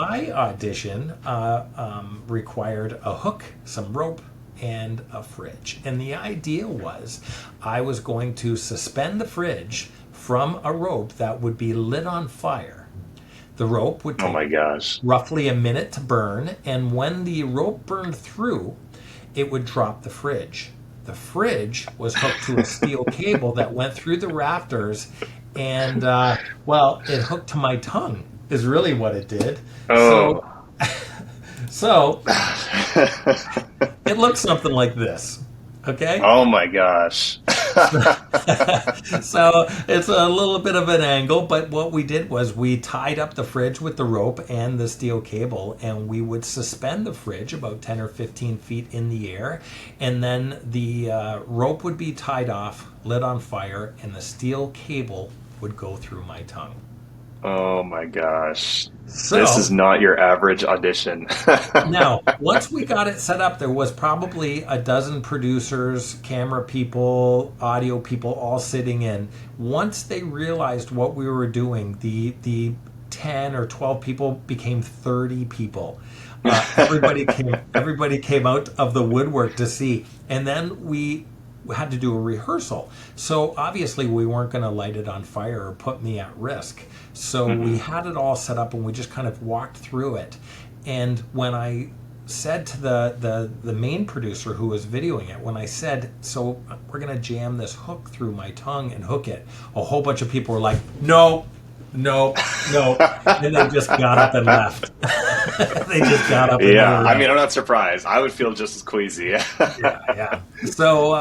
my audition required a hook, some rope, and a fridge. And the idea was I was going to suspend the fridge from a rope that would be lit on fire. The rope would Oh take my gosh. roughly a minute to burn, and when the rope burned through, it would drop the fridge. The fridge was hooked to a steel cable that went through the rafters, and well, it hooked to my tongue, is really what it did. So, Oh. so it looks something like this. Okay? Oh my gosh. So it's a little bit of an angle, but what we did was we tied up the fridge with the rope and the steel cable, and we would suspend the fridge about 10 or 15 feet in the air, and then the rope would be tied off, lit on fire, and the steel cable would go through my tongue. Oh my gosh. This is So not your average audition. now, once we got it set up, there was probably a dozen producers, camera people, audio people all sitting in. Once they realized what we were doing, the 10 or 12 people became 30 people. Everybody came out of the woodwork to see. And then we had to do a rehearsal. So obviously we weren't going to light it on fire or put me at risk. So we Mhm. had it all set up and we just kind of walked through it. And when I said to the main producer who was videoing it, when I said, so we're going to jam this hook through my tongue and hook it, a whole bunch of people were like, no, no, no. And they just got up and left. They just got up and they Yeah, I mean, left. I'm not surprised. I would feel just as queasy. Yeah, yeah. So,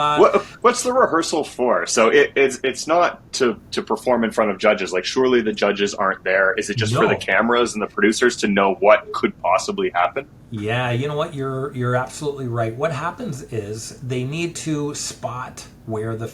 What's the rehearsal for? So it's not to perform in front of judges. Like, surely the judges aren't there. Is it just for the no. cameras and the producers to know what could possibly happen? Yeah, you know what? You're absolutely right. What happens is they need to spot where the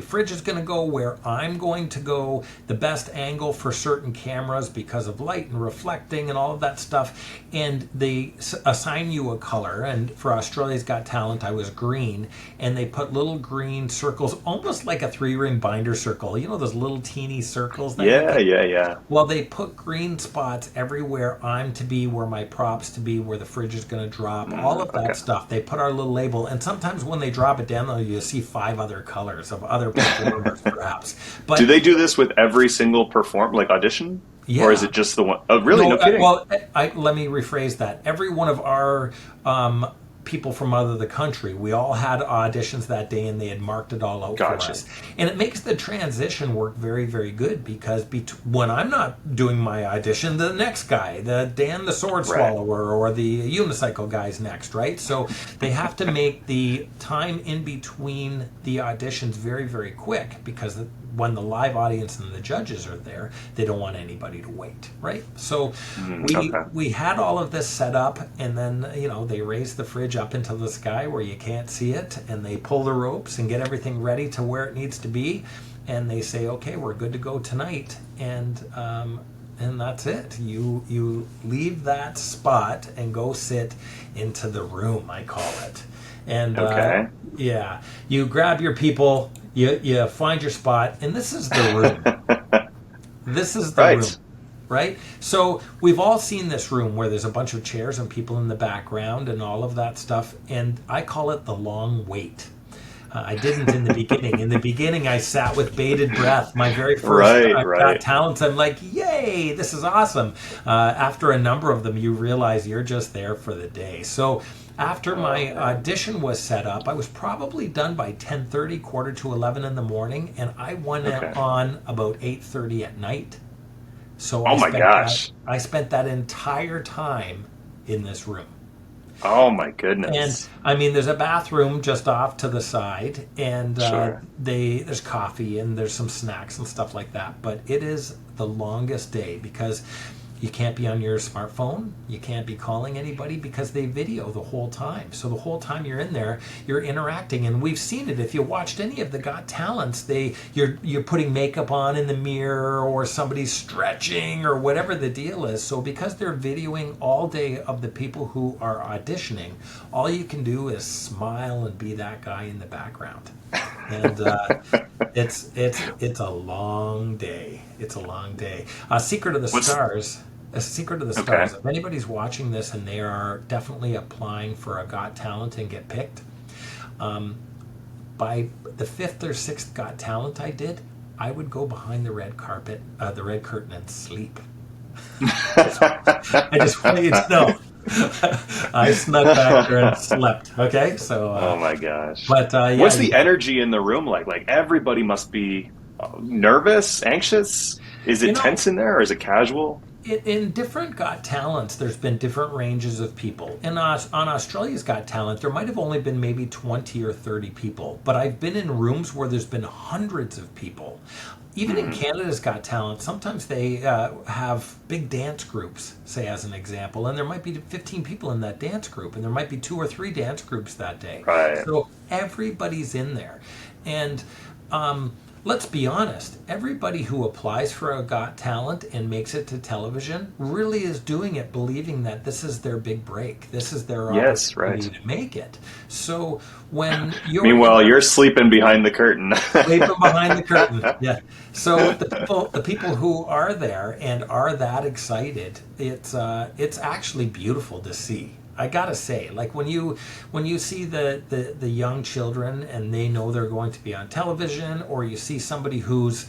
fridge is going to go, where I'm going to go, the best angle for certain cameras because of light and reflecting and all of that stuff. And they assign you a color. And for Australia's Got Talent, I was green. And they put little green circles, almost like a 3-ring binder circle. You know those little teeny circles that you Yeah, can. yeah, yeah. Well, they put green spots everywhere I'm to be, where my props to be, where the fridge is going to drop, all of that Okay. stuff. They put our little label, and sometimes when they drop it down, though, you see 5 other colors of other performers, perhaps. Do But they do this with every single like audition, or is yeah, it just the one? Oh, really? no, No kidding. let me rephrase that. Every one of our um, people from out of the country, we all had auditions that day and they had marked it all out for Gotcha. us. And it makes the transition work very, very good because when I'm not doing my audition, the next guy, the Dan the Sword Right. Swallower or the unicycle guy's next, right? So they have to make the time in between the auditions very, very quick because when the live audience and the judges are there, they don't want anybody to wait, right? So Okay. we had all of this set up, and then they raise the fridge up into the sky where you can't see it, and they pull the ropes and get everything ready to where it needs to be, and they say, okay, we're good to go tonight, and that's it. You leave that spot and go sit into the room, I call it. And Okay. yeah, you grab your people, you find your spot, and this is the room. This is the room, Right. right? So we've all seen this room where there's a bunch of chairs and people in the background and all of that stuff, and I call it the long wait. I didn't in the beginning. In the beginning, I sat with bated breath. My very first Right. Got Right. Talents, I'm like, yay, this is awesome. After a number of them, you realize you're just there for the day. So after Oh my man. audition was set up, I was probably done by 10:30, quarter to 11 in the morning, and I went Okay. on about 8:30 at night. So Oh my gosh. I spent that entire time in this room. Oh my And goodness. I mean, there's a bathroom just off to the side, and Sure. there's coffee and there's some snacks and stuff like that. But it is the longest day because you can't be on your smartphone. You can't be calling anybody because they video the whole time. So the whole time you're in there, you're interacting, and we've seen it. If you watched any of the Got Talents, you're putting makeup on in the mirror, or somebody's stretching, or whatever the deal is. So because they're videoing all day of the people who are auditioning, all you can do is smile and be that guy in the background. And it's a long day. It's a long day. Secret of the What's Stars. A Secret of the Okay. Stars. If anybody's watching this and they are definitely applying for a Got Talent and get picked, um, by the fifth or sixth Got Talent I did, I would go behind the red carpet, the red curtain, and sleep. I just want you to know. I snuck back there and slept. Okay, so Oh my gosh. but yeah, What's the energy in the room like? Like everybody must be nervous, anxious. Is you it know, tense in there or is it casual? in different Got Talents, there's been different ranges of people. On Australia's Got Talent, there might have only been maybe 20 or 30 people, but I've been in rooms where there's been hundreds of people. Even in Canada's Got Talent, sometimes they have big dance groups, say as an example, and there might be 15 people in that dance group, and there might be 2 or 3 dance groups that day. Right. So everybody's in there. And let's be honest, everybody who applies for a Got Talent and makes it to television really is doing it believing that this is their big break. This is their Yes, opportunity right. to make it. So when you're in Meanwhile, that you're sleeping behind the curtain. sleeping behind the curtain. Yeah. So the people who are there and are that excited, it's actually beautiful to see. I gotta say, like when you see the young children and they know they're going to be on television, or you see somebody who's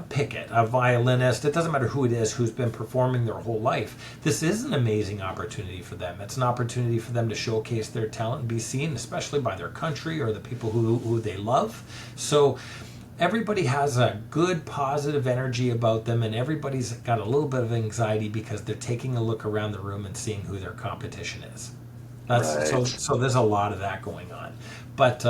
pick it, a violinist, it doesn't matter who it is, who's been performing their whole life. This is an amazing opportunity for them. It's an opportunity for them to showcase their talent and be seen, especially by their country or the people who they love. So everybody has a good positive energy about them, and everybody's got a little bit of anxiety because they're taking a look around the room and seeing who their competition is. That's so. Right. So there's a lot of that going on, but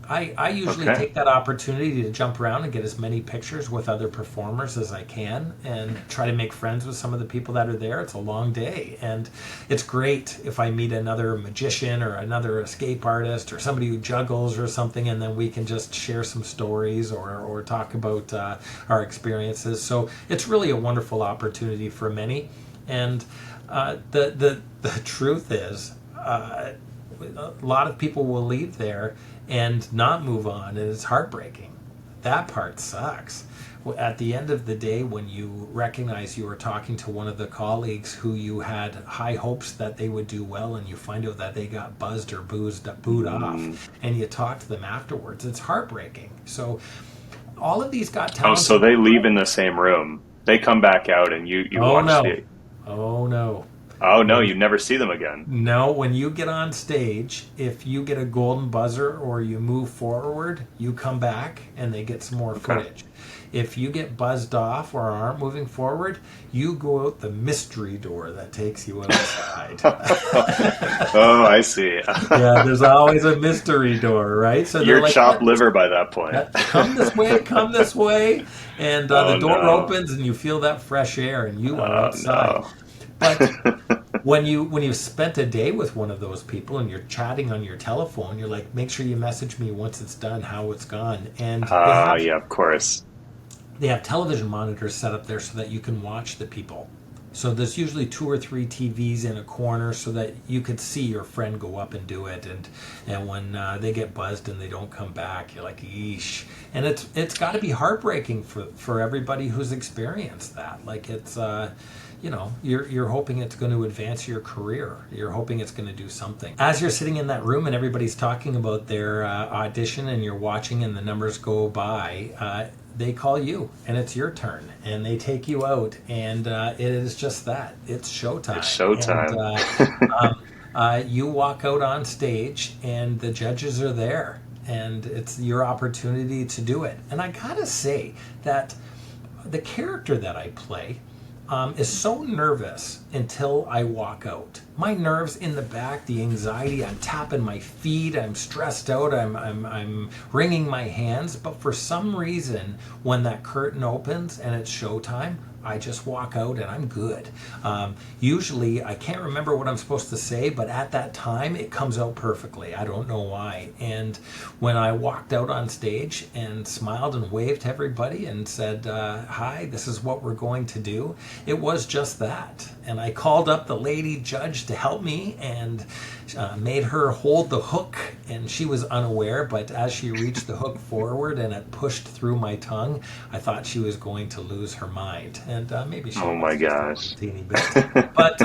I usually Okay. take that opportunity to jump around and get as many pictures with other performers as I can, and try to make friends with some of the people that are there. It's a long day, and it's great if I meet another magician or another escape artist or somebody who juggles or something, and then we can just share some stories or talk about our experiences. So it's really a wonderful opportunity for many, and the truth is, a lot of people will leave there and not move on, and it's heartbreaking. That part sucks. At the end of the day, when you recognize you were talking to one of the colleagues who you had high hopes that they would do well, and you find out that they got buzzed or booed off, and you talk to them afterwards, it's heartbreaking. So all of these Got Oh, Talents. so they leave in the same room. They come back out and you Oh watch no. the. Oh no. Oh no, When you never see them again. No, when you get on stage, if you get a golden buzzer or you move forward, you come back and they get some more Okay. footage. If you get buzzed off or aren't moving forward, you go out the mystery door that takes you outside. Oh, I see. Yeah, there's always a mystery door, right? So they're You're like, chopped liver by that point. come this way. And the Oh door no. opens and you feel that fresh air and you are Oh outside. no. But when you've spent a day with one of those people and you're chatting on your telephone, you're like, make sure you message me once it's done how it's gone. And Yeah, of course. they have television monitors set up there so that you can watch the people. So there's usually 2 or 3 TVs in a corner so that you could see your friend go up and do it. And when they get buzzed and they don't come back, you're like, yeesh. And it's got to be heartbreaking for everybody who's experienced that. Like it's you're hoping it's going to advance your career. You're hoping it's going to do something. As you're sitting in that room and everybody's talking about their audition and you're watching and the numbers go by, they call you and it's your turn and they take you out, and it is just that. It's showtime. It's And showtime. you walk out on stage and the judges are there and it's your opportunity to do it. And I gotta say that the character that I play is so nervous until I walk out. My nerves in the back, the anxiety, I'm tapping my feet, I'm stressed out, I'm wringing my hands. But for some reason, when that curtain opens and it's showtime, I just walk out and I'm good. Usually, I can't remember what I'm supposed to say, but at that time, it comes out perfectly. I don't know why. And when I walked out on stage and smiled and waved to everybody and said, hi, this is what we're going to do, it was just that. And I called up the lady judge to help me and made her hold the hook. And she was unaware, but as she reached the hook forward and it pushed through my tongue, I thought she was going to lose her mind. And maybe she Oh my was just a gosh. little teeny bit. But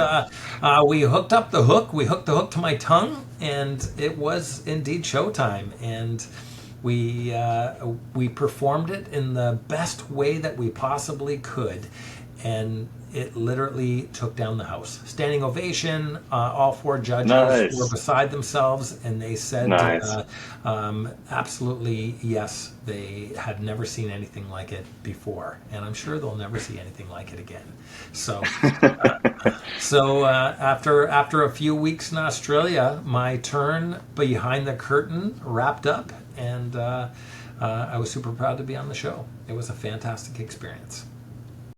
we hooked up the hook. We hooked the hook to my tongue, and it was indeed showtime. And we performed it in the best way that we possibly could, and it literally took down the house. Standing ovation. All four judges Nice. were beside themselves, and they said, Nice. absolutely yes. They had never seen anything like it before, and I'm sure they'll never see anything like it again. So, after a few weeks in Australia, my turn behind the curtain wrapped up, and I was super proud to be on the show. It was a fantastic experience.